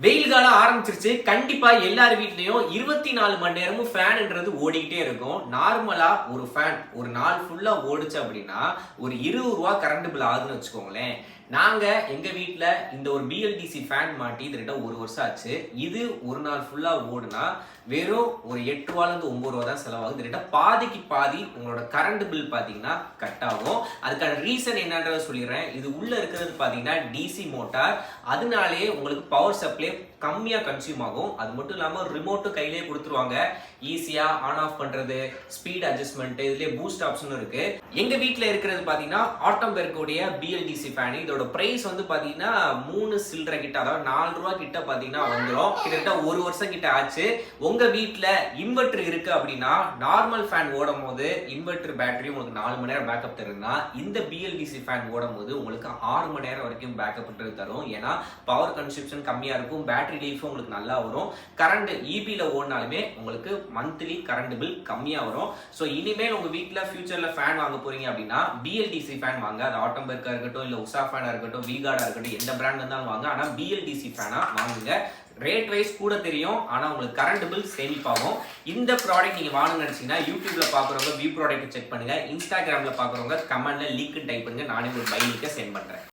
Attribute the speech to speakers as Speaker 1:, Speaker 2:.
Speaker 1: வெயில் காலம் ஆரம்பிச்சிருச்சு. கண்டிப்பா எல்லார் வீட்லயும் 24 மணி நேரமும் ஃபேன்ன்றது ஓடிக்கிட்டே இருக்கும். நார்மலா ஒரு ஃபேன் ஒரு நாள் ஃபுல்லா ஓடுச்சு அப்படின்னா ஒரு ரூ. 20 கரண்ட் பில் ஆகுதுன்னு வச்சுக்கோங்களேன். நாங்க எங்க வீட்ல இந்த ஒரு பிஎல்டிசி ஃபேன் மாட்டி கிட்ட 1 வருஷம் ஆச்சு. இது ஒரு நாள் ஃபுல்லா ஓடுனா வெறும் ஒரு ரூ. 8 இருந்து ரூ. 9 தான் செலவாகுது. கிட்ட பாதிக்கு பாதி உங்களோட கரண்ட் பில் பாத்தீங்கன்னா கட் ஆகும். அதுக்கான ரீசன் என்னன்றத சொல்லிடுறேன். இது உள்ள இருக்கிறது பாத்தீங்கன்னா டிசி மோட்டார். அதனாலேயே உங்களுக்கு பவர் சப்ளை கம்மியா கன்சியூம் ஆகும். அது மட்டும் இல்லாம ரிமோட்டும் கையிலேயே கொடுத்துருவாங்க. ஈஸியா ஆன் ஆஃப் பண்றது, ஸ்பீட் அட்ஜஸ்ட்மெண்ட், இதுலயே பூஸ்ட் ஆப்ஷனும் இருக்கு. எங்க வீட்ல இருக்கிறது பாத்தீங்கன்னா ஆட்டம்பெர்கோடைய பிஎல்டிசி ஃபேன். இதோட பிரைஸ் வந்து பாத்தீங்கன்னா 3 சில்லறை கிட்ட, அதாவது ரூ. 4 கிட்ட பாத்தீங்கன்னா வந்துடும். கிட்டத்தட்ட 1 வருஷம் கிட்ட ஆச்சு. உங்க வீட்ல இன்வெர்டர் இருக்கு அப்படின்னா நார்மல் ஃபேன் ஓடும் போது இன்வெர்டர் பேட்டரி உங்களுக்கு 4 மணி நேரம் பேக்கப் தருதுன்னா இந்த பிஎல்டிசி ஃபேன் ஓடும் போது உங்களுக்கு 6 மணி நேரம் வரைக்கும் பேக்கப் தரும். ஏன்னா பவர் கன்சப்ஷன் கம்மியா இருக்கும், பேட்டரி லைஃப் உங்களுக்கு நல்லா வரும். கரண்ட் இபில ஓடினாலுமே உங்களுக்கு மந்த்லி கரண்ட் பில் கம்மியா வரும். ஸோ இனிமேல் உங்க வீட்ல ஃபியூச்சர்ல ஃபேன் வாங்க போறீங்க அப்படின்னா பிஎல்டிசி ஃபேன் வாங்க. அது ஆட்டம்பெர்க்கா இருக்கட்டும், இல்ல உஷா ஃபேனா இருக்கட்டும், விகார்டா இருக்கட்டும், எந்த பிராண்ட் இருந்தாலும் வாங்க. ஆனா பிஎல்டிசி ஃபேனா வாங்குங்க. ரேட் வைஸ் கூட தெரியும், ஆனா உங்களுக்கு கரண்ட் பில் சேமிப்பாகும். இந்த ப்ராடக்ட் நீங்க வாங்கணும்னு நினைச்சீங்கன்னா யூடியூப்ல பாக்குறவங்க வியூ ப்ராடக்ட் செக் பண்ணுங்க. இன்ஸ்டாகிராம்ல பாக்குறவங்க கமெண்ட்ல லிங்க் டைப் பண்ணுங்க. நானே ஒரு பை லிங்கை சென்ட் பண்றேன்.